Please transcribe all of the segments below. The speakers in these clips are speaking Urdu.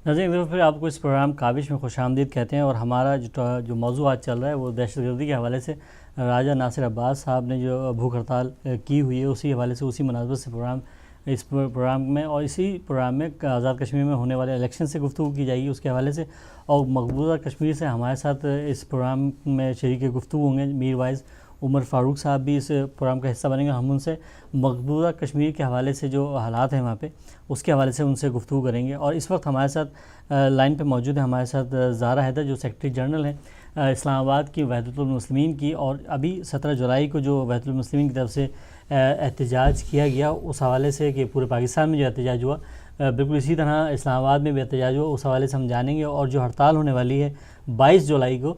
ناظرین ایک دفعہ پھر آپ کو اس پروگرام کاوش میں خوش آمدید کہتے ہیں، اور ہمارا جو موضوع آج چل رہا ہے وہ دہشت گردی کے حوالے سے راجہ ناصر عباس صاحب نے جو بھوک ہڑتال کی ہوئی ہے اسی حوالے سے، اسی مناسبت سے اس پروگرام میں اور اسی پروگرام میں آزاد کشمیر میں ہونے والے الیکشن سے گفتگو کی جائے گی اس کے حوالے سے، اور مقبوضہ کشمیر سے ہمارے ساتھ اس پروگرام میں شریک گفتگو ہوں گے میر وائز عمر فاروق صاحب بھی اس پروگرام کا حصہ بنیں گے۔ ہم ان سے مقبوضہ کشمیر کے حوالے سے جو حالات ہیں وہاں پہ اس کے حوالے سے ان سے گفتگو کریں گے۔ اور اس وقت ہمارے ساتھ لائن پہ موجود ہے ہمارے ساتھ زہرا حیدر جو سیکرٹری جنرل ہیں اسلام آباد کی وحدت المسلمین کی، اور ابھی 17 جولائی کو جو وحدت المسلمین کی طرف سے احتجاج کیا گیا اس حوالے سے کہ پورے پاکستان میں جو احتجاج ہوا بالکل اسی طرح اسلام آباد میں بھی احتجاج ہوا، اس حوالے سے ہم جانیں گے۔ اور جو ہڑتال ہونے والی ہے 22 جولائی کو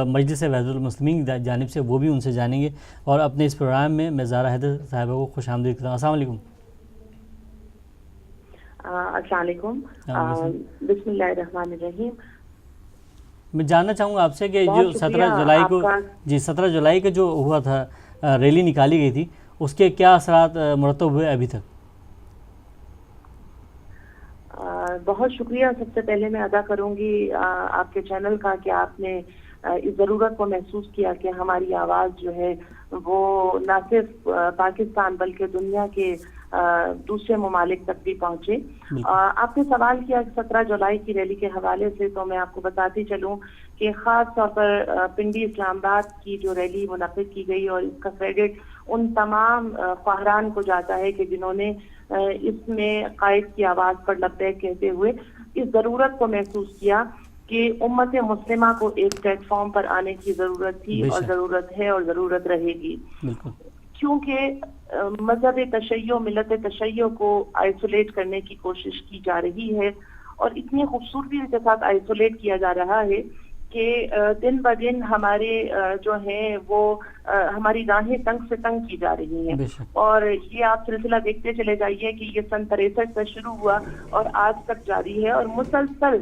مجلس وحدت المسلمین کی جانب سے وہ بھی ان سے جانیں گے۔ اور اپنے اس پروگرام میں زہرا حیدر صاحبہ کو خوش آمدید کرتا ہوں۔ السلام علیکم۔ السلام علیکم، بسم اللہ الرحمن الرحیم۔ میں جاننا چاہوں گا آپ سے کہ جو 17 جولائی کو 17 جولائی کا جو ہوا تھا ریلی نکالی گئی تھی اس کے کیا اثرات مرتب ہوئے ابھی تک؟ بہت شکریہ سب سے پہلے میں ادا کروں گی آپ کے چینل کا کہ آپ نے اس ضرورت کو محسوس کیا کہ ہماری آواز جو ہے وہ نہ صرف پاکستان بلکہ دنیا کے دوسرے ممالک تک بھی پہنچے۔ آپ نے سوال کیا 17 جولائی کی ریلی کے حوالے سے، تو میں آپ کو بتاتی چلوں کہ خاص طور پر پنڈی اسلام آباد کی جو ریلی منعقد کی گئی، اور اس کا کریڈٹ ان تمام خواہران کو جاتا ہے کہ جنہوں نے اس میں قائد کی آواز پر لبیک کہتے ہوئے اس ضرورت کو محسوس کیا کہ امت مسلمہ کو ایک پلیٹ فارم پر آنے کی ضرورت تھی اور ضرورت ہے اور ضرورت رہے گی، کیونکہ مذہب تشیع ملت تشیع کو آئسولیٹ کرنے کی کوشش کی جا رہی ہے، اور اتنی خوبصورتی کے ساتھ آئسولیٹ کیا جا رہا ہے کہ دن بہ دن ہمارے جو ہیں وہ ہماری راہیں تنگ سے تنگ کی جا رہی ہیں۔ اور یہ آپ سلسلہ دیکھتے چلے جائیے کہ یہ سن 63 سے شروع ہوا اور آج تک جاری ہے، اور مسلسل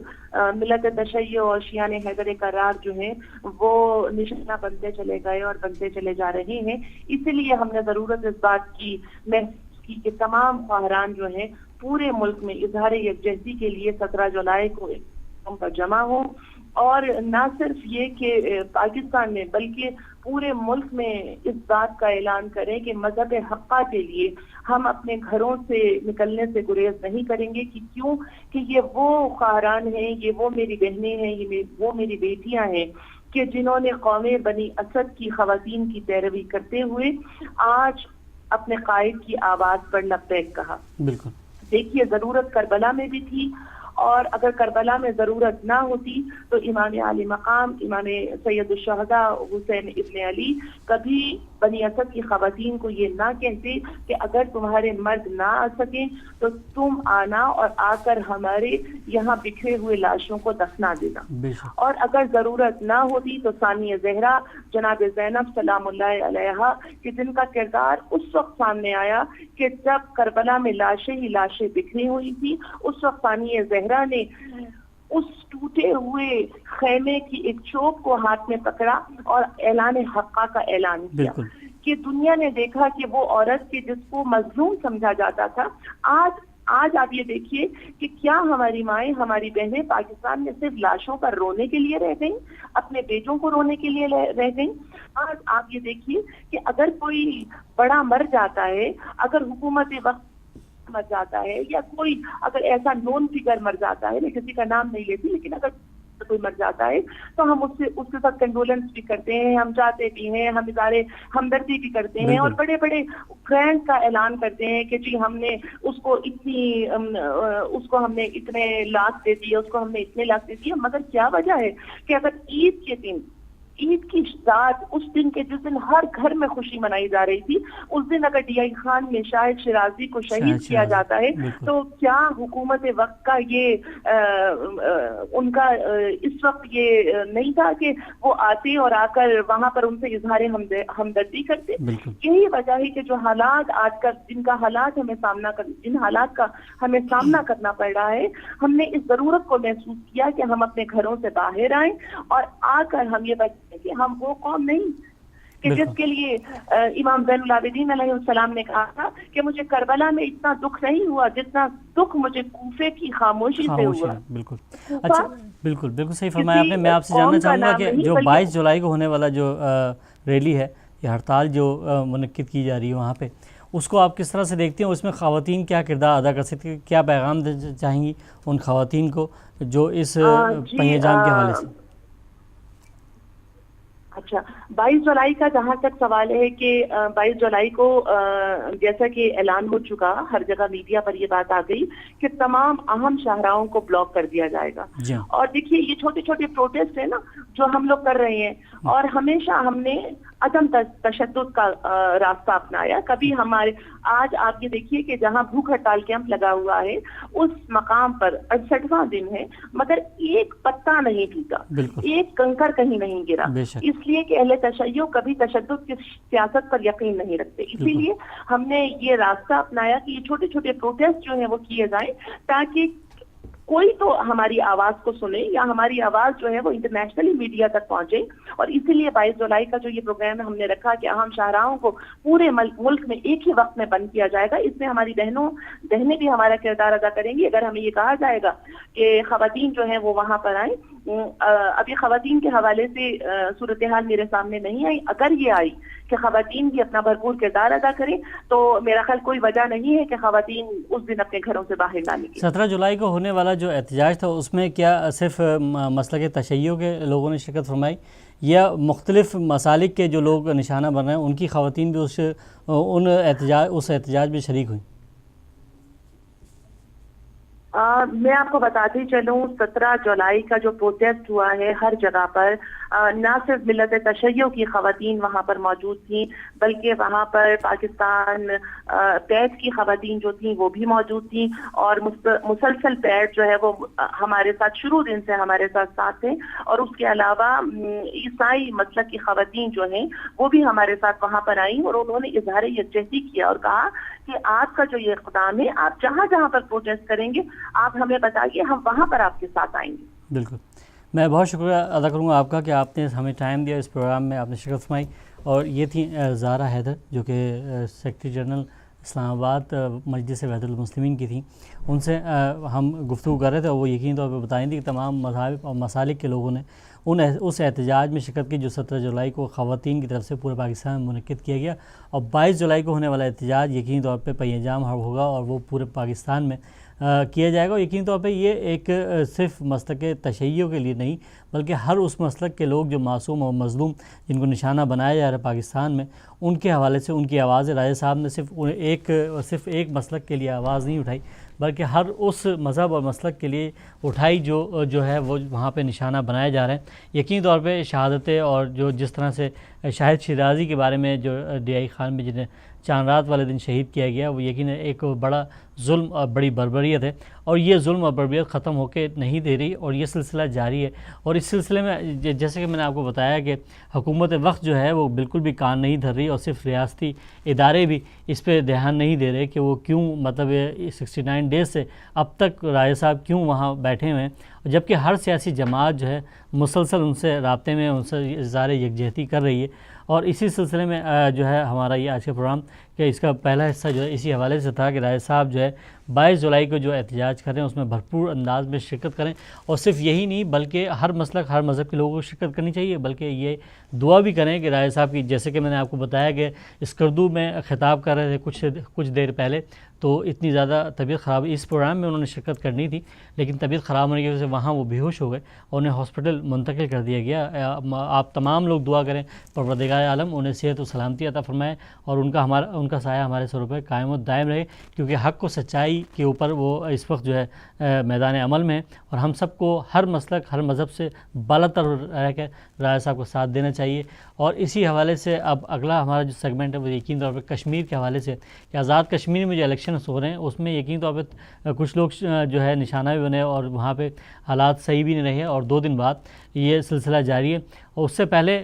ملت تشیع اور شیعان حیدر کرار جو ہیں وہ نشانہ بنتے چلے گئے اور بنتے چلے جا رہے ہیں۔ اسی لیے ہم نے ضرورت اس بات کی محسوس کی کہ تمام خواہران جو ہیں پورے ملک میں اظہار یکجہتی کے لیے 17 جولائی کو ایک مقام پر جمع ہوں، اور نہ صرف یہ کہ پاکستان میں بلکہ پورے ملک میں اس بات کا اعلان کریں کہ مذہب حقہ کے لیے ہم اپنے گھروں سے نکلنے سے گریز نہیں کریں گے، کہ کیوں کہ یہ وہ خواہران ہیں، یہ وہ میری بہنیں ہیں، یہ وہ میری بیٹیاں ہیں کہ جنہوں نے قوم بنی اسد کی خواتین کی پیروی کرتے ہوئے آج اپنے قائد کی آواز پر لبیک کہا۔ بالکل دیکھیے ضرورت کربلا میں بھی تھی، اور اگر کربلا میں ضرورت نہ ہوتی تو امام عالی مقام امام سید الشہداء حسین ابن علی کبھی بنی اسد کی خواتین کو یہ نہ کہتے کہ اگر تمہارے مرد نہ آ سکیں تو تم آنا اور آ کر ہمارے یہاں بکھرے ہوئے لاشوں کو دفنا دینا۔ اور اگر ضرورت نہ ہوتی تو ثانیہ زہرا جناب زینب سلام اللہ علیہا کہ جن کا کردار اس وقت سامنے آیا کہ جب کربلا میں لاشیں ہی لاشیں بکھری ہوئی تھی، اس وقت ثانیہ زہرا نے اس ٹوٹے ہوئے خیمے کی ایک چوب کو ہاتھ میں پکڑا اور اعلان حقہ کا اعلان کیا کہ دنیا نے دیکھا کہ وہ عورت کی جس کو مظلوم سمجھا جاتا تھا، آج آپ یہ دیکھیے کہ کیا ہماری مائیں ہماری بہنیں پاکستان میں صرف لاشوں پر رونے کے لیے رہ گئیں، اپنے بیٹوں کو رونے کے لیے رہ گئیں۔ آج آپ یہ دیکھیے کہ اگر کوئی بڑا مر جاتا ہے، اگر حکومت وقت مر جاتا ہے، یا کوئی اگر ایسا نون فگر مر جاتا ہے، میں کسی کا نام نہیں لیتی، لیکن اگر کوئی مر جاتا ہے تو ہم اس کے ساتھ کنڈولنس بھی کرتے ہیں، ہم چاہتے بھی ہیں، ہم اظہار ہمدردی بھی کرتے ہیں، اور بڑے بڑے گرانٹ کا اعلان کرتے ہیں کہ جی ہم نے اس کو ہم نے اتنے لاکھ دے دیے، اس کو ہم نے اتنے لاکھ دے دیے۔ مگر کیا وجہ ہے کہ اگر عید کے دن، عید کی رات، اس دن کے جس دن ہر گھر میں خوشی منائی جا رہی تھی، اس دن اگر ڈی آئی خان میں شاہد شیرازی کو شہید کیا جاتا ہے تو کیا حکومت وقت کا یہ ان کا اس وقت یہ نہیں تھا کہ وہ آتے اور آ کر وہاں پر ان سے اظہار ہمدردی کرتے؟ یہی وجہ ہے کہ جو حالات آج کل جن حالات کا ہمیں سامنا کرنا پڑ رہا ہے، ہم نے اس ضرورت کو محسوس کیا کہ ہم اپنے گھروں سے باہر آئیں اور آ کر ہم یہ کہ ہم وہ قوم نہیں کہ جس کے لیے امام زین العابدین علیہ السلام نے کہا تھا کہ مجھے کربلا میں اتنا دکھ نہیں ہوا جتنا دکھ مجھے کوفے کی خاموشی سے ہوا. بالکل. اچھا بالکل بالکل صحیح فرمایا آپ نے. میں آپ سے جاننا چاہوں گا کہ جو 22 جولائی کو ہونے والا جو ریلی ہے یا ہڑتال جو منعقد کی جا رہی ہے وہاں پہ، اس کو آپ کس طرح سے دیکھتے ہیں؟ اس میں خواتین کیا کردار ادا کر سکتی ہیں؟ کیا پیغام چاہیں گی ان خواتین کو جو اس پہیے جام کے حوالے سے؟ اچھا، 22 جولائی کا جہاں تک سوال ہے کہ 22 جولائی کو جیسا کہ اعلان ہو چکا، ہر جگہ میڈیا پر یہ بات آ گئی کہ تمام اہم شاہراہوں کو بلاک کر دیا جائے گا. اور دیکھیے یہ چھوٹے چھوٹے پروٹیسٹ ہیں نا جو ہم لوگ کر رہے ہیں، اور ہمیشہ ہم نے عدم تشدد کا راستہ اپنایا. کبھی ہمارے آج آپ یہ دیکھیے کہ جہاں بھوک ہڑتال کیمپ لگا ہوا ہے اس مقام پر 68واں دن ہے مگر ایک پتا نہیں ٹوٹا، ایک کنکر کہیں نہیں گرا، اس لیے کہ اہل تشیع کبھی تشدد کی سیاست پر یقین نہیں رکھتے. اسی لیے ہم نے یہ راستہ اپنایا کہ یہ چھوٹے چھوٹے پروٹیسٹ جو ہیں وہ کیے جائیں تاکہ کوئی تو ہماری آواز کو سنے یا ہماری آواز جو ہے وہ انٹرنیشنلی میڈیا تک پہنچے. اور اسی لیے 22 جولائی کا جو یہ پروگرام ہم نے رکھا کہ اہم شاہراہوں کو پورے ملک میں ایک ہی وقت میں بند کیا جائے گا. اس میں ہماری بہنیں بھی ہمارا کردار ادا کریں گی. اگر ہمیں یہ کہا جائے گا کہ خواتین جو ہیں وہ وہاں پر آئیں، ابھی خواتین کے حوالے سے صورتحال میرے سامنے نہیں آئی. اگر یہ آئی کہ خواتین بھی اپنا بھرپور کردار ادا کریں تو میرا خیال کوئی وجہ نہیں ہے کہ خواتین اس دن اپنے گھروں سے باہر نہ نکلیں. 17 جولائی کو ہونے والا جو احتجاج تھا اس میں کیا صرف مسلک تشیع کے لوگوں نے شرکت فرمائی یا مختلف مسالک کے جو لوگ نشانہ بن رہے ہیں ان کی خواتین بھی اس احتجاج میں شریک ہوئیں؟ میں آپ کو بتاتی چلوں 17 جولائی کا جو پروٹیسٹ ہوا ہے ہر جگہ پر نہ صرف ملت تشیع کی خواتین وہاں پر موجود تھیں بلکہ وہاں پر پاکستان پیٹ کی خواتین جو تھیں وہ بھی موجود تھیں اور مسلسل پیٹ جو ہے وہ ہمارے ساتھ شروع دن سے ہمارے ساتھ تھے. اور اس کے علاوہ عیسائی مسلک کی خواتین جو ہیں وہ بھی ہمارے ساتھ وہاں پر آئیں اور انہوں نے اظہار یکجہتی کیا اور کہا کہ آپ کا جو یہ اقدام ہے آپ جہاں جہاں پر پروٹیسٹ کریں گے آپ ہمیں بتائیے، ہم وہاں پر آپ کے ساتھ آئیں گے. بالکل. میں بہت شکریہ ادا کروں گا آپ کا کہ آپ نے ہمیں ٹائم دیا، اس پروگرام میں آپ نے شرکت فرمائی. اور یہ تھی زہرا حیدر جو کہ سیکرٹری جنرل اسلام آباد مجلس وحدت المسلمین کی تھیں. ان سے ہم گفتگو کر رہے تھے اور وہ یقینی طور پہ بتائیں تھی کہ تمام مذاہب اور مسالک کے لوگوں نے اس احتجاج میں شرکت کی جو 17 جولائی کو خواتین کی طرف سے پورے پاکستان میں منعقد کیا گیا. اور 22 جولائی کو ہونے والا احتجاج یقینی طور پہ پہیے جام ہوگا اور وہ پورے پاکستان میں کیا جائے گا. اور یقینی طور پہ یہ ایک صرف مسلک تشیع کے لیے نہیں بلکہ ہر اس مسلک کے لوگ جو معصوم اور مظلوم جن کو نشانہ بنایا جا رہا ہے پاکستان میں، ان کے حوالے سے ان کی آواز راجہ صاحب نے صرف ایک مسلک کے لیے آواز نہیں اٹھائی بلکہ ہر اس مذہب اور مسلک کے لیے اٹھائی جو ہے وہ وہاں پہ نشانہ بنائے جا رہے ہیں. یقینی طور پہ شہادتیں اور جس طرح سے شاہد شیرازی کے بارے میں جو ڈی خان میں جنہیں چاند رات والے دن شہید کیا گیا، وہ یقیناً ایک بڑا ظلم اور بڑی بربریت ہے اور یہ ظلم اور بربریت ختم ہو کے نہیں دے رہی اور یہ سلسلہ جاری ہے. اور اس سلسلے میں جیسے کہ میں نے آپ کو بتایا کہ حکومت وقت جو ہے وہ بالکل بھی کان نہیں دھر رہی اور صرف ریاستی ادارے بھی اس پہ دھیان نہیں دے رہے کہ وہ کیوں 69 ڈیز سے اب تک راجہ صاحب کیوں وہاں بیٹھے ہوئے ہیں، جبکہ ہر سیاسی جماعت جو ہے مسلسل ان سے رابطے میں ان سے اظہار یکجہتی کر رہی ہے. اور اسی سلسلے میں جو ہے ہمارا یہ آج کا پروگرام کہ اس کا پہلا حصہ جو ہے اسی حوالے سے تھا کہ راجہ صاحب جو ہے 22 جولائی کو جو احتجاج کر رہے ہیں اس میں بھرپور انداز میں شرکت کریں. اور صرف یہی نہیں بلکہ ہر مسلک ہر مذہب کے لوگوں کو شرکت کرنی چاہیے بلکہ یہ دعا بھی کریں کہ راجہ صاحب کی، جیسے کہ میں نے آپ کو بتایا کہ اسکردو میں خطاب کر رہے تھے کچھ دیر پہلے، تو اتنی زیادہ طبیعت خراب، اس پروگرام میں انہوں نے شرکت کرنی تھی لیکن طبیعت خراب ہونے کی وجہ سے وہاں وہ بے ہوش ہو گئے اور انہیں ہاسپٹل منتقل کر دیا گیا. آپ تمام لوگ دعا کریں پروردگار عالم انہیں صحت و سلامتی عطا فرمائے اور ان کا سایہ ہمارے سروں پر قائم و دائم رہے، کیونکہ حق و سچائی کے اوپر وہ اس وقت جو ہے میدان عمل میں ہے اور ہم سب کو ہر مسلک ہر مذہب سے بالا تر رہ کے راجہ صاحب کو ساتھ دینا چاہیے. اور اسی حوالے سے اب اگلا ہمارا جو سیگمنٹ ہے وہ یقین طور پہ کشمیر کے حوالے سے کہ آزاد کشمیر میں جو الیکشنز ہو رہے ہیں اس میں یقین طور پہ کچھ لوگ جو ہے نشانہ بھی بنے اور وہاں پہ حالات صحیح بھی نہیں رہے اور 2 دن بعد یہ سلسلہ جاری ہے. اور اس سے پہلے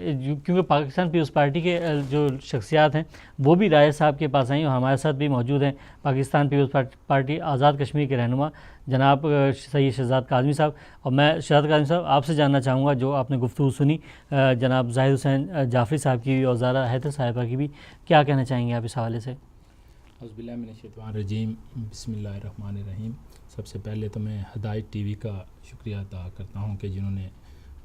کیونکہ پاکستان پیپلز پارٹی کے جو شخصیات ہیں وہ بھی راجہ صاحب کے پاس آئیں اور ہمارے ساتھ بھی موجود ہیں پاکستان پیپلز پارٹی آزاد کشمیر کے رہنما جناب سید شہزاد کاظمی صاحب. اور میں شہزاد کاظمی صاحب آپ سے جاننا چاہوں گا جو آپ نے گفتگو سنی جناب زاہد حسین جعفری صاحب کی بھی اور زارا حیدر صاحبہ کی بھی، کیا کہنا چاہیں گے آپ اس حوالے سے؟ اعوذ باللہ من الشیطان الرجیم، بسم اللہ الرحمن الرحیم. سب سے پہلے تو میں ہدایت ٹی وی کا شکریہ ادا کرتا ہوں کہ جنہوں نے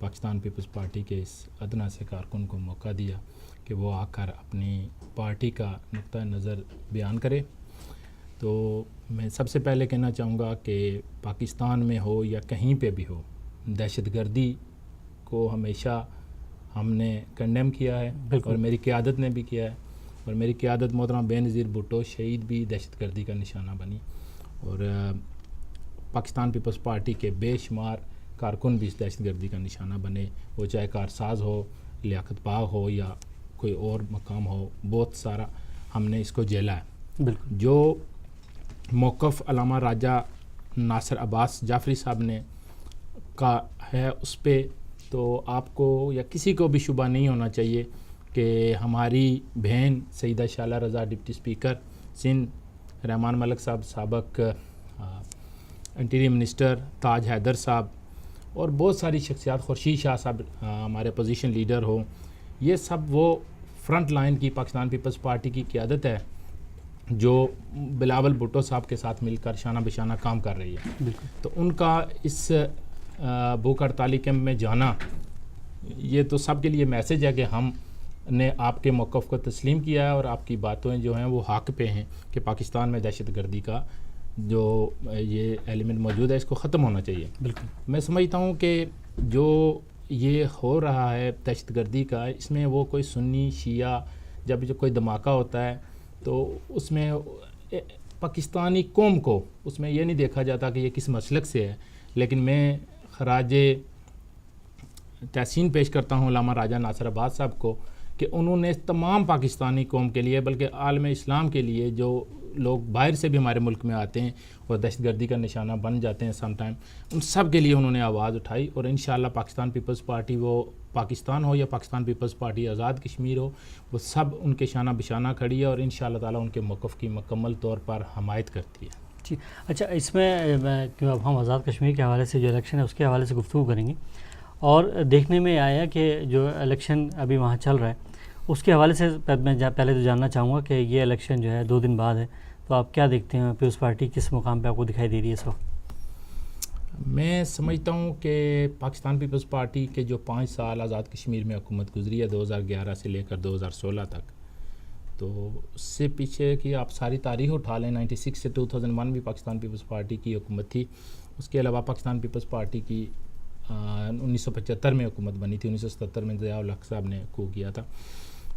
پاکستان پیپلز پارٹی کے اس ادنا سے کارکن کو موقع دیا کہ وہ آ کر اپنی پارٹی کا نقطہ نظر بیان کرے. تو میں سب سے پہلے کہنا چاہوں گا کہ پاکستان میں ہو یا کہیں پہ بھی ہو، دہشت گردی کو ہمیشہ ہم نے کنڈیم کیا ہے اور میری قیادت نے بھی کیا ہے، اور میری قیادت محترم بے نظیر بھٹو شہید بھی دہشت گردی کا نشانہ بنی، اور پاکستان پیپلز پارٹی کے بے شمار کارکن بھی اس دہشت گردی کا نشانہ بنے، وہ چاہے کارساز ہو، لیاقت باغ ہو یا کوئی اور مقام ہو، بہت سارا ہم نے اس کو جھیلا ہے. بالکل. جو موقف علامہ راجہ ناصر عباس جعفری صاحب نے کا ہے اس پہ تو آپ کو یا کسی کو بھی شبہ نہیں ہونا چاہیے کہ ہماری بہن سیدہ شعلہ رضا ڈپٹی اسپیکر سندھ، رحمان ملک صاحب سابق انٹیریئر منسٹر، تاج حیدر صاحب اور بہت ساری شخصیات، خورشید شاہ صاحب ہمارے اپوزیشن لیڈر ہوں، یہ سب وہ فرنٹ لائن کی پاکستان پیپلز پارٹی کی قیادت ہے جو بلاول بھٹو صاحب کے ساتھ مل کر شانہ بشانہ کام کر رہی ہے. تو ان کا اس بھوک ہڑتالی کیمپ میں جانا یہ تو سب کے لیے میسج ہے کہ ہم نے آپ کے موقف کو تسلیم کیا ہے اور آپ کی باتیں جو ہیں وہ حق پہ ہیں کہ پاکستان میں دہشت گردی کا جو یہ ایلیمنٹ موجود ہے اس کو ختم ہونا چاہیے. بالکل. میں سمجھتا ہوں کہ جو یہ ہو رہا ہے دہشت گردی کا، اس میں وہ کوئی سنی شیعہ، جب جو کوئی دھماکہ ہوتا ہے تو اس میں پاکستانی قوم کو اس میں یہ نہیں دیکھا جاتا کہ یہ کس مسلک سے ہے. لیکن میں خراج تحسین پیش کرتا ہوں علامہ راجہ ناصر عباس صاحب کو کہ انہوں نے تمام پاکستانی قوم کے لیے بلکہ عالم اسلام کے لیے جو لوگ باہر سے بھی ہمارے ملک میں آتے ہیں اور دہشت گردی کا نشانہ بن جاتے ہیں سم ٹائم، ان سب کے لیے انہوں نے آواز اٹھائی. اور انشاءاللہ پاکستان پیپلز پارٹی، وہ پاکستان ہو یا پاکستان پیپلز پارٹی آزاد کشمیر ہو، وہ سب ان کے شانہ بشانہ کھڑی ہے اور انشاءاللہ تعالیٰ ان کے موقف کی مکمل طور پر حمایت کرتی ہے. جی اچھا، اس میں کیوں اب ہم آزاد کشمیر کے حوالے سے جو الیکشن ہے اس کے حوالے سے گفتگو کریں گے، اور دیکھنے میں آیا کہ جو الیکشن ابھی وہاں چل رہا ہے اس کے حوالے سے میں پہلے تو جاننا چاہوں گا کہ یہ الیکشن جو ہے 2 دن بعد ہے، تو آپ کیا دیکھتے ہیں پیپلز پارٹی کس مقام پہ آپ کو دکھائی دے رہی ہے اس وقت؟ میں سمجھتا ہوں کہ پاکستان پیپلز پارٹی کے جو 5 سال آزاد کشمیر میں حکومت گزری ہے 2011 سے لے کر 2016 تک، تو اس سے پیچھے کی آپ ساری تاریخ اٹھا لیں، 96 سے 2001 بھی پاکستان پیپلز پارٹی کی حکومت تھی. اس کے علاوہ پاکستان پیپلز پارٹی کی 1975 میں حکومت بنی تھی، 1977 میں ضیاء الحق صاحب نے کو کیا تھا.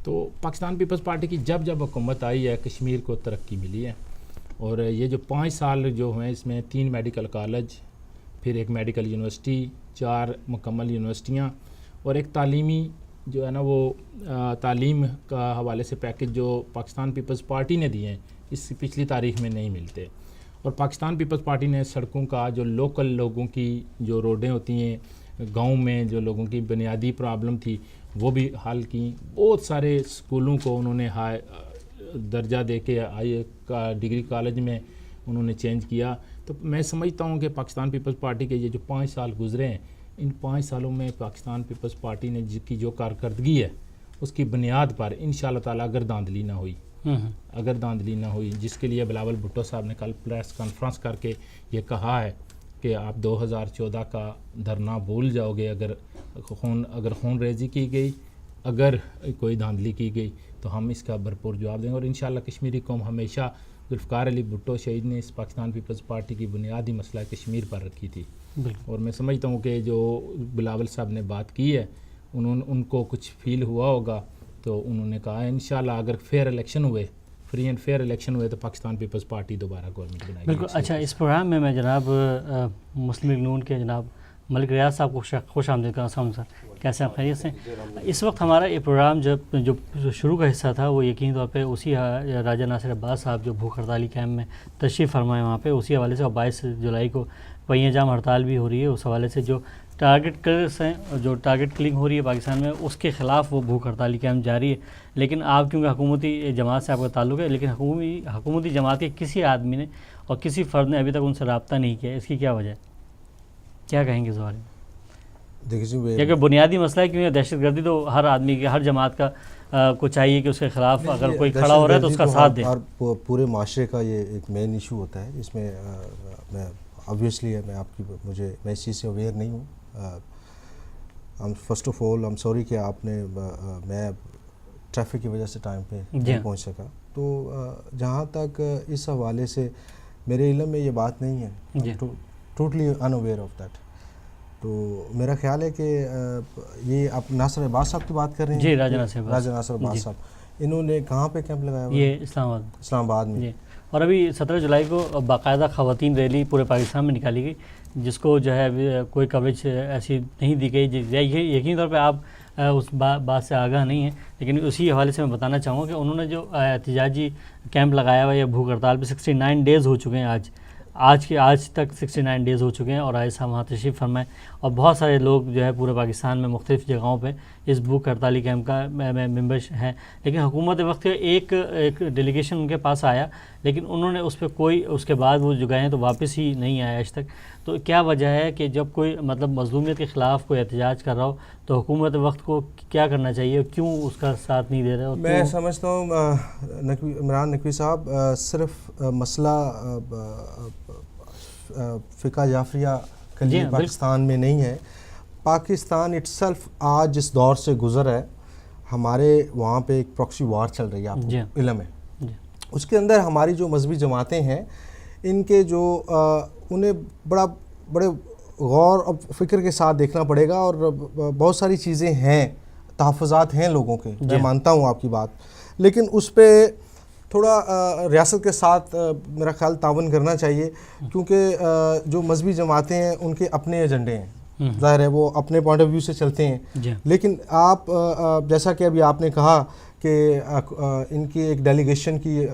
تو پاکستان پیپلز پارٹی کی جب حکومت آئی ہے کشمیر کو ترقی ملی ہے. اور یہ جو 5 سال جو ہیں اس میں 3 میڈیکل کالج، پھر 1 میڈیکل یونیورسٹی، 4 مکمل یونیورسٹیاں اور ایک تعلیمی جو ہے نا وہ تعلیم کا حوالے سے پیکج جو پاکستان پیپلز پارٹی نے دیے ہیں اس پچھلی تاریخ میں نہیں ملتے. اور پاکستان پیپلز پارٹی نے سڑکوں کا جو لوکل لوگوں کی جو روڈیں ہوتی ہیں گاؤں میں جو لوگوں کی بنیادی پرابلم تھی وہ بھی حل کی. بہت سارے اسکولوں کو انہوں نے درجہ دے کے ڈگری کالج میں انہوں نے چینج کیا. تو میں سمجھتا ہوں کہ پاکستان پیپلز پارٹی کے یہ جو 5 سال گزرے ہیں، ان 5 سالوں میں پاکستان پیپلز پارٹی نے جس کی جو کارکردگی ہے اس کی بنیاد پر انشاءاللہ تعالیٰ اگر دھاندلی نہ ہوئی جس کے لیے بلاول بھٹو صاحب نے کل پریس کانفرنس کر کے یہ کہا ہے کہ آپ 2014 کا دھرنا بھول جاؤ گے اگر خون ریزی کی گئی، اگر کوئی دھاندلی کی گئی تو ہم اس کا بھرپور جواب دیں گے. اور انشاءاللہ کشمیری قوم ہمیشہ ذوالفقار علی بھٹو شہید نے اس پاکستان پیپلز پارٹی کی بنیادی مسئلہ کشمیر پر رکھی تھی. اور میں سمجھتا ہوں کہ جو بلاول صاحب نے بات کی ہے ان کو کچھ فیل ہوا ہوگا تو انہوں نے کہا ہے انشاءاللہ اگر فری اینڈ فیئر الیکشن ہوئے تو پاکستان پیپلز پارٹی دوبارہ گورنمنٹ بنائے گی. بالکل. اچھا، اس پروگرام میں جناب مسلم لیگ نون کے جناب ملک ریاض صاحب کو خوش آمدید کرنا چاہوں سر. کیسے آپ خیریت سے؟ اس وقت ہمارا یہ پروگرام جو شروع کا حصہ تھا وہ یقینی طور پہ اسی راجہ ناصر عباس صاحب جو بھوک ہڑتالی کیمپ میں تشریف فرمائے وہاں پہ اسی حوالے سے، اور 22 جولائی کو پہیہ جام ہڑتال بھی ہو رہی ہے، اس حوالے سے جو ٹارگٹ کلرس ہیں جو ٹارگٹ کلنگ ہو رہی ہے پاکستان میں، اس کے خلاف وہ بھوک ہڑتال قیام جاری ہے. لیکن آپ کیونکہ حکومتی جماعت سے آپ کا تعلق ہے، لیکن حکومتی جماعت کے کسی آدمی نے اور کسی فرد نے ابھی تک ان سے رابطہ نہیں کیا. اس کی کیا وجہ ہے؟ کیا کہیں گے اس بارے میں؟ دیکھیے کیونکہ بنیادی مسئلہ ہے، کیونکہ دہشت گردی تو ہر آدمی کے، ہر جماعت کا کو چاہیے کہ اس کے خلاف اگر کوئی کھڑا ہو رہا ہے تو اس کا ساتھ دے. اور پورے معاشرے کا یہ ایک مین ایشو ہوتا ہے. اس میں میں آبویسلی میں اس چیز سے اویئر نہیں ہوں. First of all I'm sorry کہ آپ نے میں ٹریفک کی وجہ سے ٹائم پہ نہیں پہنچ سکا. تو جہاں تک اس حوالے سے میرے علم میں یہ بات نہیں ہے، totally in aware of that. تو میرا خیال ہے کہ یہ آپ ناصر عباس صاحب کی بات کر رہے ہیں. جی، راجہ ناصر عباس صاحب. انہوں نے کہاں پہ کیمپ لگایا ہوا؟ یہ اسلام آباد میں. جی. اور ابھی 17 جولائی کو باقاعدہ خواتین ریلی پورے پاکستان میں نکالی گئی، جس کو جو ہے کوئی کوریج ایسی نہیں دی گئی. یقینی طور پہ آپ اس بات سے آگاہ نہیں ہیں، لیکن اسی حوالے سے میں بتانا چاہوں گا کہ انہوں نے جو احتجاجی کیمپ لگایا ہوا ہے یا بھوک ہڑتال پہ 69 ڈیز ہو چکے ہیں. آج تک 69 ڈیز ہو چکے ہیں اور آج صاحب وہاں تشریف فرمائے. اور بہت سارے لوگ جو ہے پورے پاکستان میں مختلف جگہوں پہ اس بھوک ہڑتالی کیمپ کا ممبر ہیں. لیکن حکومت وقت ایک ڈیلیگیشن ان کے پاس آیا، لیکن انہوں نے اس پہ کوئی، اس کے بعد وہ جو گئے ہیں تو واپس ہی نہیں آیا آج تک. تو کیا وجہ ہے کہ جب کوئی مطلب مظلومیت کے خلاف کوئی احتجاج کر رہا ہو تو حکومت وقت کو کیا کرنا چاہیے، کیوں اس کا ساتھ نہیں دے رہے؟ میں سمجھتا ہوں عمران نقوی صاحب، صرف مسئلہ فقہ جعفریہ کلی پاکستان میں نہیں ہے. پاکستان اٹ سیلف آج جس دور سے گزر ہے، ہمارے وہاں پہ ایک پراکسی وار چل رہی ہے، آپ کو علم ہے. اس کے اندر ہماری جو مذہبی جماعتیں ہیں، ان کے جو انہیں بڑے غور اور فکر کے ساتھ دیکھنا پڑے گا. اور بہت ساری چیزیں ہیں، تحفظات ہیں لوگوں کے، میں مانتا ہوں آپ کی بات، لیکن اس پہ تھوڑا ریاست کے ساتھ میرا خیال تعاون کرنا چاہیے. کیونکہ جو مذہبی جماعتیں ہیں ان کے اپنے ایجنڈے ہیں، ظاہر ہے وہ اپنے پوائنٹ آف ویو سے چلتے ہیں. لیکن آپ جیسا کہ ابھی آپ نے کہا کہ ان کی ایک ڈیلیگیشن کی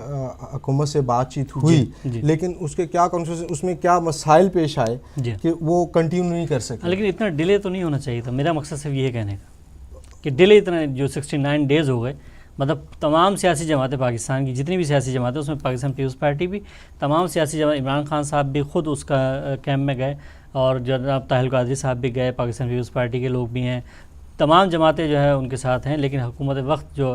حکومت سے بات چیت ہوئی، لیکن اس کے کیا اس میں کیا مسائل پیش آئے کہ وہ کنٹینیو نہیں کر سکے. لیکن اتنا ڈیلے تو نہیں ہونا چاہیے تھا. میرا مقصد صرف یہ کہنے کا کہ ڈیلے اتنا جو 69 ڈیز ہو گئے، مطلب تمام سیاسی جماعتیں پاکستان کی جتنی بھی سیاسی جماعتیں، اس میں پاکستان پیپلز پارٹی بھی، تمام سیاسی جماعت، عمران خان صاحب بھی خود اس کا کیمپ میں گئے، اور جناب طاہر القادری صاحب بھی گئے، پاکستان پیپلز پارٹی کے لوگ بھی ہیں، تمام جماعتیں جو ہے ان کے ساتھ ہیں. لیکن حکومت وقت جو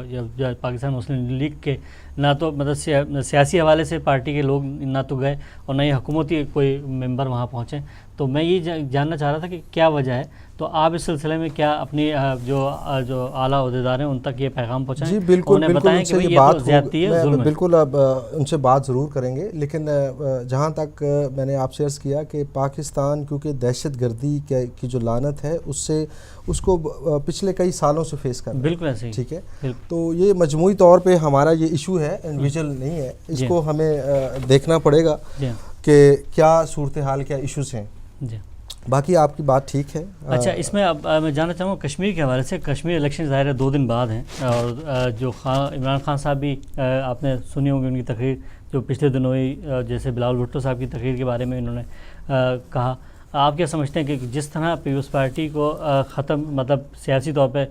پاکستان مسلم لیگ کے نہ تو مطلب سیاسی حوالے سے پارٹی کے لوگ نہ تو گئے اور نہ ہی حکومتی کوئی ممبر وہاں پہنچے. تو میں یہ جاننا چاہ رہا تھا کہ کیا وجہ ہے. تو آپ اس سلسلے میں کیا اپنی جو اعلیٰ عہدیدار ہیں ان تک یہ پیغام پہنچائیں؟ جی بالکل، بتائیں کہ یہ تو زیادتی ہے، ظلم ہے. بالکل اب ان سے بات ضرور کریں گے. لیکن جہاں تک میں نے آپ سے عرض کیا کہ پاکستان کیونکہ دہشت گردی کی جو لعنت ہے اس کو پچھلے کئی سالوں سے فیس کر رہا ہے. بالکل ایسے ہی. ٹھیک ہے، تو یہ مجموعی طور پہ ہمارا یہ ایشو ہے، انڈیویجول نہیں ہے. اس کو ہمیں دیکھنا پڑے گا کہ کیا صورتحال، کیا ایشوز ہیں. باقی آپ کی بات ٹھیک ہے. اچھا، اس میں اب میں جاننا چاہوں گا کشمیر کے حوالے سے. کشمیر الیکشن ظاہر ہے 2 دن بعد ہیں، اور جو عمران خان صاحب بھی آپ نے سنی ہوگی ان کی تقریر جو پچھلے دنوں ہوئی، جیسے بلاول بھٹو صاحب کی تقریر کے بارے میں انہوں نے کہا. آپ کیا سمجھتے ہیں کہ جس طرح پیپلز پارٹی کو ختم، مطلب سیاسی طور پہ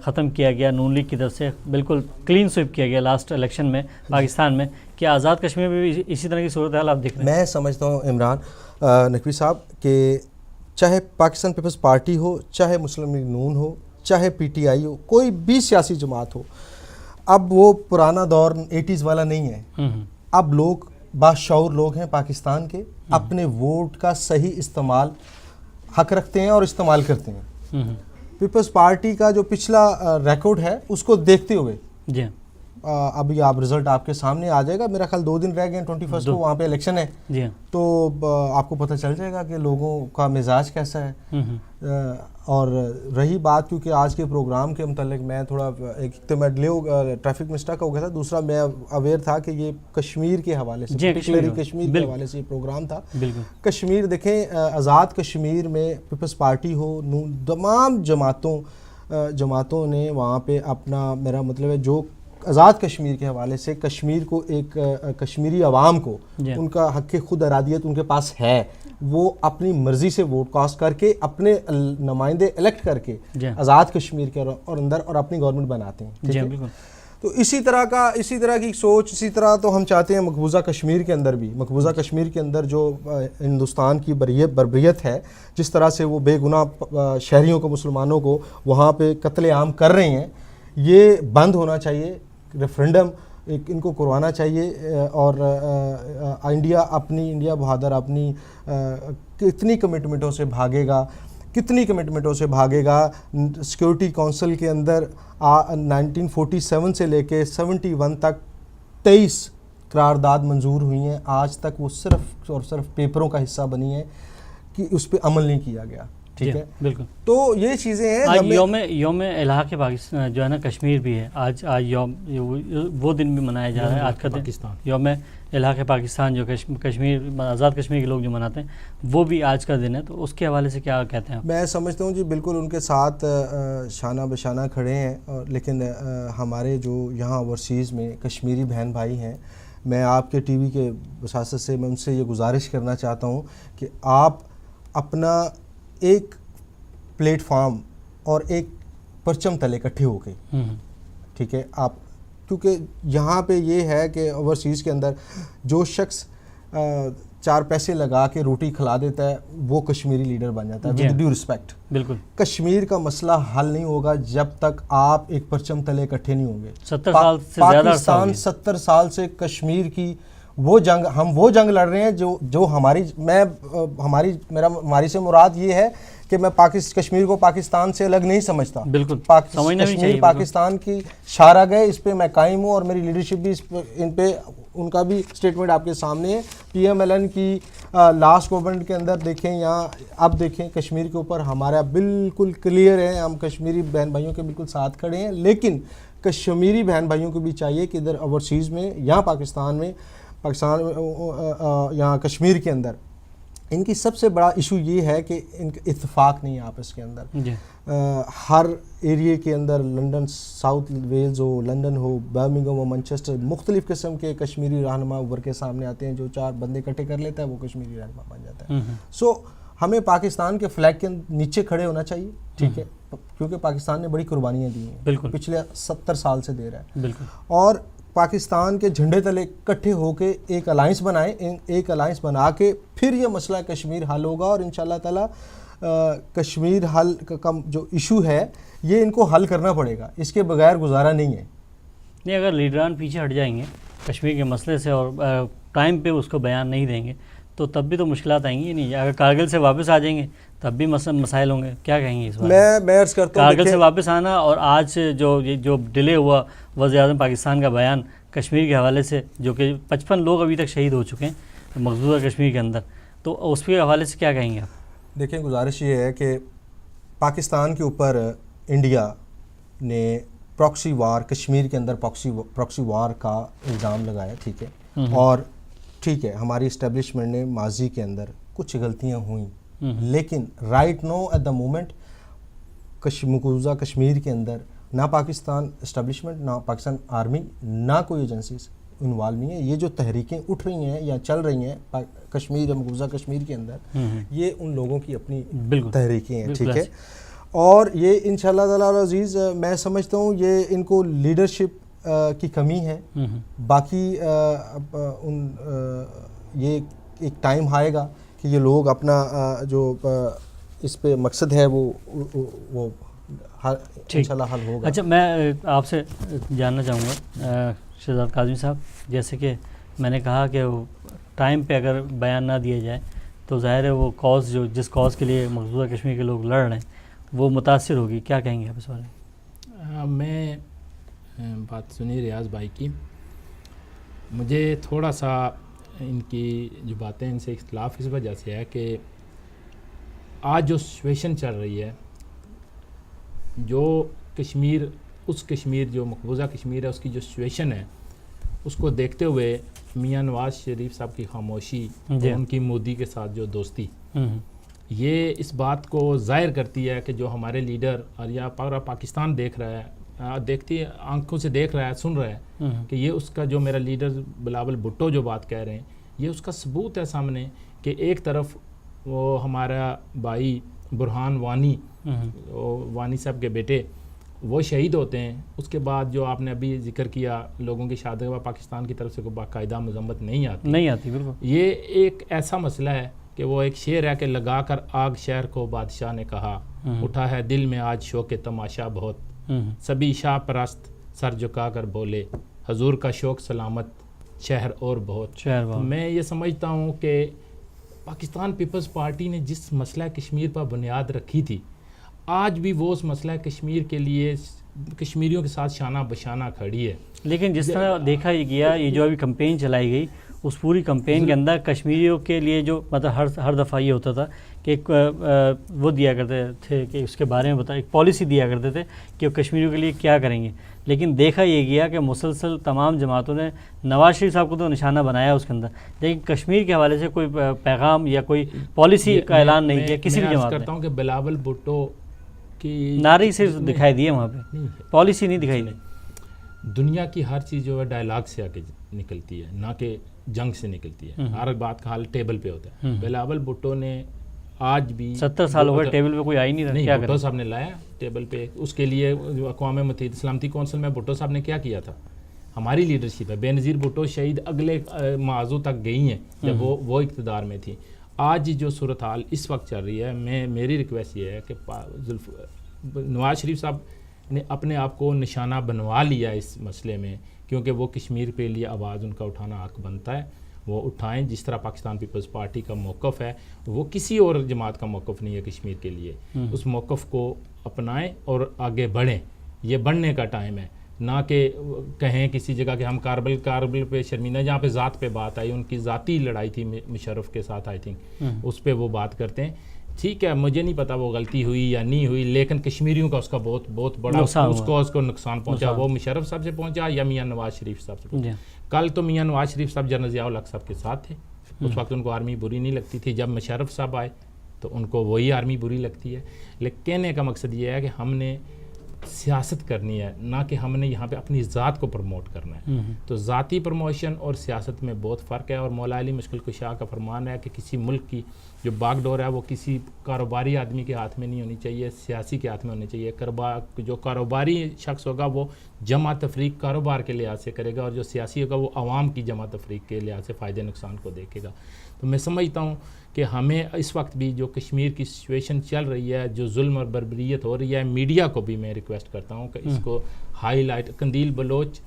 ختم کیا گیا نون لیگ کی طرف سے، بالکل کلین سویپ کیا گیا لاسٹ الیکشن میں پاکستان میں، کیا آزاد کشمیر میں بھی اسی طرح کی صورتحال آپ دیکھ رہے ہیں؟ میں سمجھتا ہوں عمران نقوی صاحب کہ چاہے پاکستان پیپلز پارٹی ہو، چاہے مسلم لیگ نون ہو، چاہے پی ٹی آئی ہو، کوئی بھی سیاسی جماعت ہو، اب وہ پرانا دور 80s والا نہیں ہے. اب لوگ باشعور لوگ ہیں پاکستان کے، اپنے ووٹ کا صحیح استعمال حق رکھتے ہیں اور استعمال کرتے ہیں. پیپلز پارٹی کا جو پچھلا ریکارڈ ہے اس کو دیکھتے ہوئے ابھی آپ رزلٹ آپ کے سامنے آ جائے گا. میرا خیال 2 دن رہ گئے، 21 کو وہاں پہ الیکشن ہے. تو آپ کو پتہ چل جائے گا کہ لوگوں کا مزاج کیسا ہے. اور رہی بات، کیونکہ آج کے پروگرام کے متعلق میں تھوڑا ایک تو میں ڈیلے ٹریفک میں اسٹک ہو گیا تھا، دوسرا میں اویئر تھا کہ یہ کشمیر کے حوالے سے، کشمیر کے حوالے سے یہ پروگرام تھا. کشمیر دیکھیں، آزاد کشمیر میں پیپلز پارٹی ہو، تمام جماعتوں نے وہاں پہ اپنا، میرا مطلب ہے جو آزاد کشمیر کے حوالے سے کشمیر کو ایک کشمیری عوام کو ان کا حق خود ارادیت ان کے پاس ہے. وہ اپنی مرضی سے ووٹ کاسٹ کر کے اپنے نمائندے الیکٹ کر کے جی آزاد کشمیر کے اور اندر اور اپنی گورنمنٹ بناتے ہیں. ٹھیک جی ہے؟ بالکل. تو اسی طرح کی سوچ، اسی طرح تو ہم چاہتے ہیں مقبوضہ کشمیر کے اندر بھی، مقبوضہ کشمیر کے اندر جو ہندوستان کی بربریت ہے، جس طرح سے وہ بے گناہ شہریوں کو، مسلمانوں کو وہاں پہ قتل عام کر رہے ہیں، یہ بند ہونا چاہیے. ریفرنڈم ان کو کروانا چاہیے. اور انڈیا بہادر اپنی کتنی کمٹمنٹوں سے بھاگے گا. سیکورٹی کونسل کے اندر 1947 سے لے کے 71 تک 23 قرارداد منظور ہوئی ہیں. آج تک وہ صرف اور صرف پیپروں کا حصہ بنی ہیں کہ اس پہ عمل نہیں کیا گیا. ٹھیک ہے، بالکل. تو یہ چیزیں ہیں. آج یوم الحاق پاکستان جو ہے نا کشمیر بھی ہے. آج یوم وہ دن بھی منایا جا رہا ہے. آج کا دن یوم الحاق پاکستان جو کشمیر آزاد کشمیر کے لوگ جو مناتے ہیں وہ بھی آج کا دن ہے. تو اس کے حوالے سے کیا کہتے ہیں آپ؟ میں سمجھتا ہوں جی بالکل ان کے ساتھ شانہ بشانہ کھڑے ہیں. لیکن ہمارے جو یہاں اوورسیز میں کشمیری بہن بھائی ہیں، میں آپ کے ٹی وی کے وساطت سے میں ان سے یہ گزارش کرنا چاہتا ہوں کہ آپ اپنا ایک پلیٹ فارم اور ایک پرچم تلے اکٹھے ہو کے، ٹھیک ہے، آپ، کیونکہ یہاں پہ یہ ہے کہ اوورسیز کے اندر جو شخص 4 پیسے لگا کے روٹی کھلا دیتا ہے وہ کشمیری لیڈر بن جاتا ہے. ود ڈیو رسپیکٹ، بالکل کشمیر کا مسئلہ حل نہیں ہوگا جب تک آپ ایک پرچم تلے اکٹھے نہیں ہوں گے. 70 سال سے زیادہ پاکستان 70 سال سے کشمیر کی وہ جنگ لڑ رہے ہیں جو ہماری سے مراد یہ ہے کہ میں کشمیر کو پاکستان سے الگ نہیں سمجھتا. بالکل کشمیر پاکستان کی شارہ گئے، اس پہ میں قائم ہوں اور میری لیڈرشپ بھی ان پہ، ان کا بھی سٹیٹمنٹ آپ کے سامنے ہے. پی ایم ایل این کی لاسٹ گورنمنٹ کے اندر دیکھیں، یہاں اب دیکھیں کشمیر کے اوپر ہمارا بالکل کلیئر ہے، ہم کشمیری بہن بھائیوں کے بالکل ساتھ کھڑے ہیں. لیکن کشمیری بہن بھائیوں کو بھی چاہیے کہ ادھر اوورسیز میں، یہاں پاکستان یہاں کشمیر کے اندر ان کی سب سے بڑا ایشو یہ ہے کہ ان کا اتفاق نہیں ہے آپس کے اندر. ہر ایریے کے اندر، لنڈن، ساؤتھ ویلز ہو، لنڈن ہو، برمنگھم ہو، مانچسٹر، مختلف قسم کے کشمیری رہنما ابھر کے سامنے آتے ہیں. جو 4 بندے اکٹھے کر لیتا ہے وہ کشمیری رہنما بن جاتا ہے. سو ہمیں پاکستان کے فلیگ کے نیچے کھڑے ہونا چاہیے، ٹھیک ہے، کیونکہ پاکستان نے بڑی قربانیاں دی ہیں، پچھلے 70 سال سے دے رہا ہے. بالکل. اور پاکستان کے جھنڈے تلے اکٹھے ہو کے ایک الائنس بنائیں، ایک الائنس بنا کے پھر یہ مسئلہ کشمیر حل ہوگا. اور انشاءاللہ تعالی کشمیر حل کا جو ایشو ہے یہ ان کو حل کرنا پڑے گا، اس کے بغیر گزارا نہیں ہے. نہیں، اگر لیڈران پیچھے ہٹ جائیں گے کشمیر کے مسئلے سے اور ٹائم پہ اس کو بیان نہیں دیں گے تو تب بھی تو مشکلات آئیں گی نہیں. اگر کارگل سے واپس آ جائیں گے تب بھی مسائل ہوں گے. کیا کہیں گے اس بار؟ میں عرض کرتا ہوں کارگل سے واپس آنا اور آج جو ڈیلے ہوا وزیر اعظم پاکستان کا بیان کشمیر کے حوالے سے، جو کہ 55 لوگ ابھی تک شہید ہو چکے ہیں مقبوضہ کشمیر کے اندر، تو اس کے حوالے سے کیا کہیں گے آپ؟ دیکھیں، گزارش یہ ہے کہ پاکستان کے اوپر انڈیا نے پراکسی وار، کشمیر کے اندر پراکسی وار کا الزام لگایا، ٹھیک ہے، اور ٹھیک ہے ہماری اسٹیبلشمنٹ نے ماضی کے اندر کچھ غلطیاں ہوئیں، لیکن right now at the moment مقبوضہ کشمیر کے اندر نہ پاکستان اسٹیبلشمنٹ، نہ پاکستان آرمی، نہ کوئی ایجنسیز انوالو نہیں ہے. یہ جو تحریکیں اٹھ رہی ہیں یا چل رہی ہیں کشمیر یا مقبوضہ کشمیر کے اندر، یہ ان لوگوں کی اپنی تحریکیں ہیں، ٹھیک ہے. اور یہ انشاءاللہ تعالی عزیز میں سمجھتا ہوں یہ ان کو لیڈرشپ کی کمی ہے. باقی یہ ایک ٹائم آئے گا کہ یہ لوگ اپنا جو اس پہ مقصد ہے وہ انشاءاللہ حل ہوگا. اچھا، میں آپ سے جاننا چاہوں گا شہزاد کاظمی صاحب، جیسے کہ میں نے کہا کہ ٹائم پہ اگر بیان نہ دیا جائے تو ظاہر ہے وہ کاز جس کاز کے لیے مقبوضہ کشمیر کے لوگ لڑ رہے ہیں وہ متاثر ہوگی. کیا کہیں گے آپ اس بارے میں؟ میں بات سنی ریاض بھائی کی، مجھے تھوڑا سا ان کی جو باتیں ان سے اختلاف اس وجہ سے ہے کہ آج جو سچویشن چل رہی ہے، جو کشمیر، اس کشمیر جو مقبوضہ کشمیر ہے، اس کی جو سچویشن ہے، اس کو دیکھتے ہوئے میاں نواز شریف صاحب کی خاموشی، ان کی مودی کے ساتھ جو دوستی، یہ اس بات کو ظاہر کرتی ہے کہ جو ہمارے لیڈر اور یا پاکستان دیکھ رہا ہے، دیکھتی آنکھوں سے دیکھ رہا ہے، سن رہا ہے کہ یہ اس کا جو میرا لیڈر بلاول بھٹو جو بات کہہ رہے ہیں، یہ اس کا ثبوت ہے سامنے کہ ایک طرف وہ ہمارا بھائی برہان وانی وانی صاحب کے بیٹے وہ شہید ہوتے ہیں، اس کے بعد جو آپ نے ابھی ذکر کیا لوگوں کی شہادت کے بعد پاکستان کی طرف سے کوئی باقاعدہ مذمت نہیں آتی بالکل. یہ ایک ایسا مسئلہ ہے کہ وہ ایک شعر ہے کہ لگا کر آگ شہر کو بادشاہ نے کہا، اٹھا ہے دل میں آج شوق تماشا بہت، سبھی شاہ پرست سر جھکا کر بولے، حضور کا شوق سلامت شہر اور بہت. میں یہ سمجھتا ہوں کہ پاکستان پیپلز پارٹی نے جس مسئلہ کشمیر پر بنیاد رکھی تھی، آج بھی وہ اس مسئلہ کشمیر کے لیے کشمیریوں کے ساتھ شانہ بشانہ کھڑی ہے. لیکن جس طرح دیکھا گیا یہ جو ابھی کمپین چلائی گئی، اس پوری کمپین کے اندر کشمیریوں کے لیے جو مطلب ہر دفعہ یہ ہوتا تھا کہ ایک وہ دیا کرتے تھے کہ اس کے بارے میں ایک پالیسی دیا کرتے تھے کہ وہ کشمیریوں کے لیے کیا کریں گے. لیکن دیکھا یہ گیا کہ مسلسل تمام جماعتوں نے نواز شریف صاحب کو تو نشانہ بنایا اس کے اندر، لیکن کشمیر کے حوالے سے کوئی پیغام یا کوئی پالیسی کا اعلان نہیں کیا کسی بھی جماعت نے. کرتا ہوں کہ بلاول بھٹو کی نعرے صرف دکھائی دیے، وہاں پہ پالیسی نہیں دکھائی دی. دنیا کی ہر چیز جو ہے ڈائلاگ سے آ کے نکلتی ہے، نہ کہ جنگ سے نکلتی ہے. ہر بات کا حال ٹیبل پہ ہوتا ہے. بلاول بھٹو نے آج بھی 70 سال ہو گئے ٹیبل پہ کوئی آئی نہیں رہا. بھٹو صاحب نے لایا ٹیبل پہ، اس کے لیے اقوام متحدہ سلامتی کونسل میں بھٹو صاحب نے کیا کیا تھا. ہماری لیڈرشپ ہے. بے نظیر بھٹو شہید اگلے معاذوں تک گئی ہیں جب وہ اقتدار میں تھی. آج جو صورتحال اس وقت چل رہی ہے، میری ریکویسٹ یہ ہے کہ نواز شریف صاحب نے اپنے آپ کو نشانہ بنوا لیا اس مسئلے میں، کیونکہ وہ کشمیر کے لیے آواز ان کا اٹھانا حق بنتا ہے. وہ اٹھائیں. جس طرح پاکستان پیپلز پارٹی کا موقف ہے، وہ کسی اور جماعت کا موقف نہیں ہے کشمیر کے لیے. اس موقف کو اپنائیں اور آگے بڑھیں. یہ بڑھنے کا ٹائم ہے، نہ کہ کہیں کسی جگہ کہ ہم کاربل پہ شرمینہ، جہاں پہ ذات پہ بات آئی، ان کی ذاتی لڑائی تھی مشرف کے ساتھ، آئی تھنک اس پہ وہ بات کرتے ہیں. ٹھیک ہے، مجھے نہیں پتا وہ غلطی ہوئی یا نہیں ہوئی، لیکن کشمیریوں کا اس کا بہت بڑا اس کو نقصان پہنچا. وہ مشرف صاحب سے پہنچا یا میاں نواز شریف صاحب سے پہنچا. کل تو میاں نواز شریف صاحب جنرل ضیاء الحق صاحب کے ساتھ تھے. اس وقت ان کو آرمی بری نہیں لگتی تھی. جب مشرف صاحب آئے تو ان کو وہی آرمی بری لگتی ہے. لیکن کہنے کا مقصد یہ ہے کہ ہم نے سیاست کرنی ہے، نہ کہ ہم نے یہاں پہ اپنی ذات کو پروموٹ کرنا ہے. تو ذاتی پروموشن اور سیاست میں بہت فرق ہے. اور مولا علی مشکل کشا کا فرمان ہے کہ کسی ملک کی جو باغ ڈور ہے وہ کسی کاروباری آدمی کے ہاتھ میں نہیں ہونی چاہیے، سیاسی کے ہاتھ میں ہونی چاہیے. جو کاروباری شخص ہوگا وہ جمع تفریق کاروبار کے لحاظ سے کرے گا، اور جو سیاسی ہوگا وہ عوام کی جمع تفریق کے لحاظ سے فائدے نقصان کو دیکھے گا. تو میں سمجھتا ہوں کہ ہمیں اس وقت بھی جو کشمیر کی سچویشن چل رہی ہے، جو ظلم اور بربریت ہو رہی ہے، میڈیا کو بھی میں ریکویسٹ کرتا ہوں کہ اس کو ہائی لائٹ. قندیل بلوچ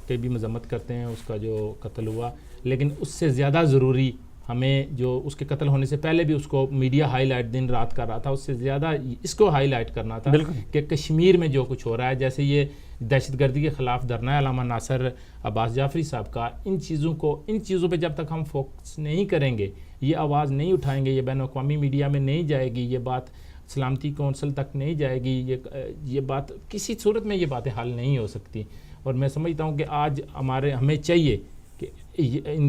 کے بھی مذمت کرتے ہیں اس کا جو قتل ہوا، لیکن اس سے زیادہ ضروری ہمیں جو اس کے قتل ہونے سے پہلے بھی اس کو میڈیا ہائی لائٹ دن رات کر رہا تھا، اس سے زیادہ اس کو ہائی لائٹ کرنا تھا کہ کشمیر میں جو کچھ ہو رہا ہے. جیسے یہ دہشت گردی کے خلاف دھرنا ہے علامہ ناصر عباس جعفری صاحب کا، ان چیزوں پہ جب تک ہم فوکس نہیں کریں گے، یہ آواز نہیں اٹھائیں گے، یہ بین الاقوامی میڈیا میں نہیں جائے گی، یہ بات سلامتی کونسل تک نہیں جائے گی، یہ بات کسی صورت میں یہ باتیں حل نہیں ہو سکتی. اور میں سمجھتا ہوں کہ آج ہمیں چاہیے کہ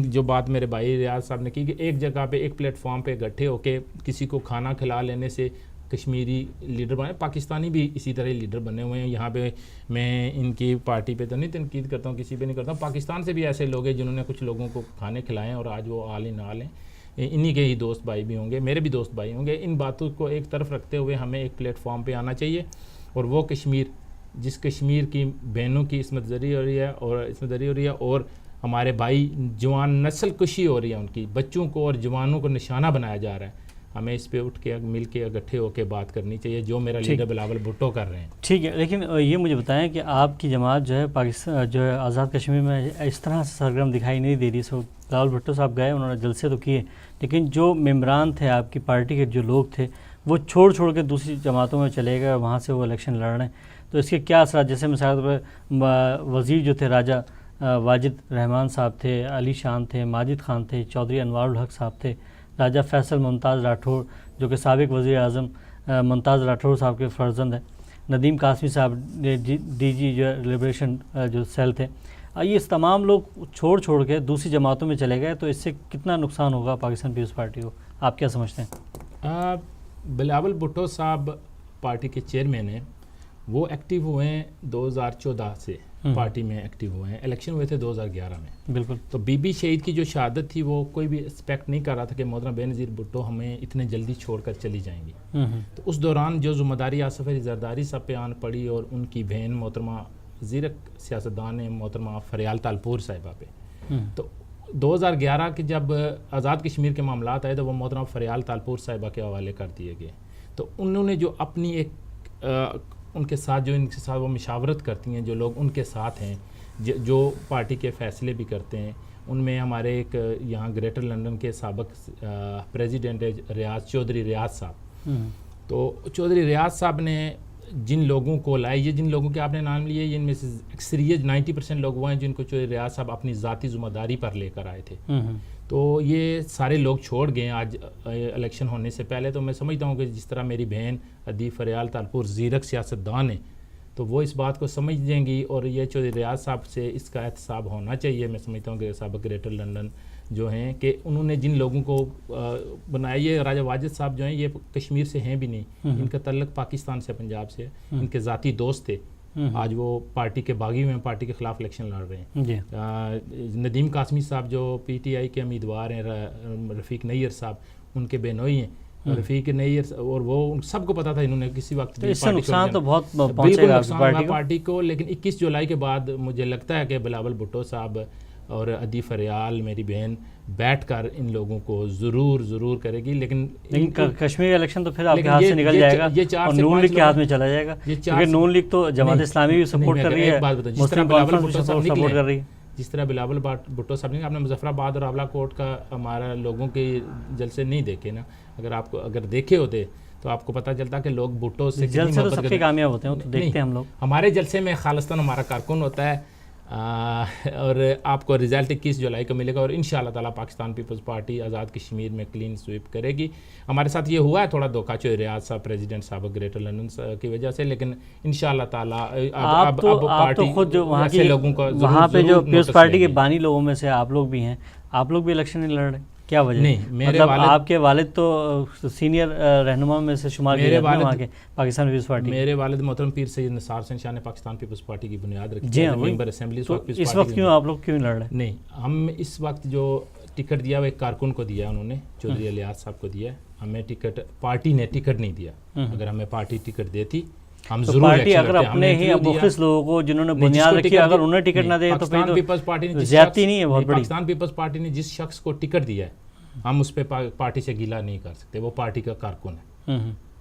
جو بات میرے بھائی ریاض صاحب نے کی کہ ایک جگہ پہ ایک پلیٹ فارم پہ اکٹھے ہو کے کسی کو کھانا کھلا لینے سے کشمیری لیڈر بنے. پاکستانی بھی اسی طرح لیڈر بنے ہوئے ہیں. یہاں پہ میں ان کی پارٹی پہ تو نہیں تنقید کرتا ہوں، کسی پہ نہیں کرتا ہوں. پاکستان سے بھی ایسے لوگ ہیں جنہوں نے کچھ لوگوں کو کھانے کھلائے اور آج وہ آل ان آل ہیں. انہی کے ہی دوست بھائی بھی ہوں گے، میرے بھی دوست بھائی ہوں گے. ان باتوں کو ایک طرف رکھتے ہوئے ہمیں ایک پلیٹ فارم پہ آنا چاہیے، اور وہ کشمیر جس کشمیر کی بہنوں کی عصمت زری ہو رہی ہے اور ہمارے بھائی جوان نسل کشی ہو رہی ہے، ان کی بچوں کو اور جوانوں کو نشانہ بنایا جا رہا ہے. ہمیں اس پہ اٹھ کے مل کے اکٹھے ہو کے بات کرنی چاہیے، جو میرا لیڈر بلاول بھٹو کر رہے ہیں. ٹھیک ہے، لیکن یہ مجھے بتائیں کہ آپ کی جماعت جو ہے پاکستان جو ہے آزاد کشمیر میں اس طرح سے سرگرم دکھائی نہیں دے رہی. بلاول بھٹو صاحب گئے، انہوں نے جلسے تو کیے، لیکن جو ممبران تھے آپ کی پارٹی کے جو لوگ تھے وہ چھوڑ کے دوسری جماعتوں میں چلے گئے، وہاں سے وہ الیکشن لڑ رہے ہیں. تو اس کے کیا اثرات، جیسے مثال کے طور پہ وزیر جو تھے راجہ واجد رحمان صاحب تھے، علی شان تھے، ماجد خان تھے، چودھری انوار الحق صاحب تھے، راجہ فیصل ممتاز راٹھور جو کہ سابق وزیر اعظم ممتاز راٹھور صاحب کے فرزند ہیں، ندیم قاسمی صاحب ڈی جی جو لبریشن جو سیل تھے. یہ اس تمام لوگ چھوڑ کے دوسری جماعتوں میں چلے گئے، تو اس سے کتنا نقصان ہوگا پاکستان پیپلز پارٹی کو؟ آپ کیا سمجھتے ہیں؟ بلاول بھٹو صاحب پارٹی کے چیئرمین ہیں، وہ ایکٹیو ہوئے ہیں 2014 سے. پارٹی میں ایکٹیو ہوئے ہیں. الیکشن ہوئے تھے 2011 میں. بالکل. تو بی بی شہید کی جو شہادت تھی وہ کوئی بھی ایکسپیکٹ نہیں کر رہا تھا کہ محترمہ بے نظیر بھٹو ہمیں اتنے جلدی چھوڑ کر چلی جائیں گی. تو اس دوران جو ذمہ داری آصف علی زرداری صاحب پہ آن پڑی اور ان کی بہن محترمہ زیرک سیاستدان محترمہ فریال تالپور صاحبہ پہ. تو 2011 کے جب آزاد کشمیر کے معاملات آئے تو وہ محترمہ فریال تالپور صاحبہ کے حوالے کر دیے گئے. تو انہوں نے جو اپنی ایک ان کے ساتھ جو ان کے ساتھ وہ مشاورت کرتی ہیں, جو لوگ ان کے ساتھ ہیں, جو پارٹی کے فیصلے بھی کرتے ہیں, ان میں ہمارے ایک یہاں گریٹر لندن کے سابق پریزیڈنٹ چودھری ریاض صاحب. تو چودھری ریاض صاحب نے جن لوگوں کو لائے, یہ جن لوگوں کے آپ نے نام لیے, ان میں سے اکثریت 90% لوگ وہ ہیں جن کو چودھری ریاض صاحب اپنی ذاتی ذمہ داری پر لے کر آئے تھے. تو یہ سارے لوگ چھوڑ گئے آج الیکشن ہونے سے پہلے. تو میں سمجھتا ہوں کہ جس طرح میری بہن ادی فریال تالپور زیرک سیاستدان ہیں تو وہ اس بات کو سمجھ دیں گی, اور یہ چودھری ریاض صاحب سے اس کا احتساب ہونا چاہیے. میں سمجھتا ہوں کہ سابق گریٹر لندن جو ہیں کہ انہوں نے جن لوگوں کو بنایا, یہ راجہ واجد صاحب جو ہیں یہ کشمیر سے ہیں بھی نہیں, ان کا تعلق پاکستان سے, پنجاب سے, ان کے ذاتی دوست تھے. آج وہ پارٹی کے باغی میں پارٹی کے خلاف الیکشن لڑ رہے ہیں. ندیم قاسمی صاحب جو پی ٹی آئی کے امیدوار ہیں, رفیق نیر صاحب ان کے بینوئی ہیں. رفیق نیر اور وہ ان سب کو پتا تھا انہوں نے کسی وقت نقصان تو بہت بالکل نقصان ہوا پارٹی کو. لیکن 21 جولائی کے بعد مجھے لگتا ہے کہ بلاول بھٹو صاحب اور ادی فریال میری بہن بیٹھ کر ان لوگوں کو ضرور کرے گی. لیکن کشمیر الیکشن تو پھر آپ کے ہاتھ سے نکل جائے گا اور نون لیگ کے ہاتھ میں چلا جائے گا, کیونکہ نون لیگ تو جماعت اسلامی بھی سپورٹ کر رہی ہے, مسلم کانفرنس بھی سپورٹ کر رہی ہے. جس طرح بلاول بھٹو صاحب نے, آپ نے مظفر آباد اور آولا کوٹ کا ہمارا لوگوں کے جلسے نہیں دیکھے نا, اگر دیکھے ہوتے تو آپ کو پتہ چلتا کہ لوگ بھٹو سے جلسے تو سب کے کامیاب ہوتے ہیں, تو دیکھتے ہیں ہم لوگ. ہمارے جلسے میں خالصتاً ہمارا کارکن ہوتا ہے, اور آپ کو رزلٹ 21 جولائی کو ملے گا, اور انشاءاللہ تعالیٰ پاکستان پیپلز پارٹی آزاد کشمیر میں کلین سویپ کرے گی. ہمارے ساتھ یہ ہوا ہے تھوڑا دھوکہ چودھری ریاض صاحب پریزیڈنٹ صاحب گریٹر لندن کی وجہ سے, لیکن انشاءاللہ تعالیٰ آپ تو خود جو وہاں کے لوگوں کو, وہاں پہ جو پیپلز پارٹی کے بانی لوگوں میں سے آپ لوگ بھی ہیں, آپ لوگ بھی الیکشن نہیں لڑ رہے, کیا وجہ؟ نہیں, میرے والد, آپ کے والد تو سینئر رہنما میں سے شمار کیے جاتے ہیں وہاں کے پاکستان پیپلز پارٹی. میرے والد محترم پیر سید نثار حسین شاہ نے پاکستان پیپلز پارٹی کی بنیاد رکھی. جی ہاں, ممبر اسمبلی. تو اس وقت کیوں آپ لوگ کیوں لڑ رہے ہیں؟ نہیں, ہم اس وقت جو ٹکٹ دیا وہ ایک کارکن کو دیا, انہوں نے چودھری الیاس صاحب کو دیا. ہمیں ٹکٹ, پارٹی نے ٹکٹ نہیں دیا. اگر ہمیں پارٹی ٹکٹ دیتی ہم ضرور پارٹی اگر اپنے ہی مخلص لوگوں کو جنہوں نے بنیاد رکھی اگر انہیں ٹکٹ نہ دے تو پاکستان پیپلز پارٹی نے زیادتی نہیں ہے بہت بڑی. پاکستان پیپلز پارٹی نے جس شخص کو ٹکٹ دیا ہے ہم اس پہ پارٹی سے گیلا نہیں کر سکتے. وہ پارٹی کا کارکن ہے.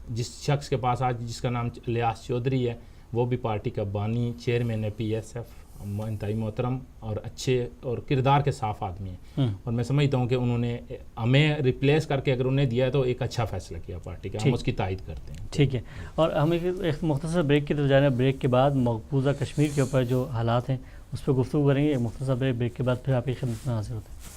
جس شخص کے پاس آج جس کا نام الیاس چودھری ہے وہ بھی پارٹی کا بانی چیئرمین ہے پی ایس ایف, انتہائی محترم اور اچھے اور کردار کے صاف آدمی ہیں. اور میں سمجھتا ہوں کہ انہوں نے ہمیں ریپلیس کر کے اگر انہیں دیا تو ایک اچھا فیصلہ کیا پارٹی کا, ہم اس کی تائید کرتے ہیں. ٹھیک ہے, اور ہم ایک مختصر بریک کی طرف جا رہے ہیں. بریک کے بعد مقبوضہ کشمیر کے اوپر جو حالات ہیں اس پہ گفتگو کریں گے. ایک مختصر بریک کے بعد پھر آپ کی خدمت میں حاضر ہوتے ہیں.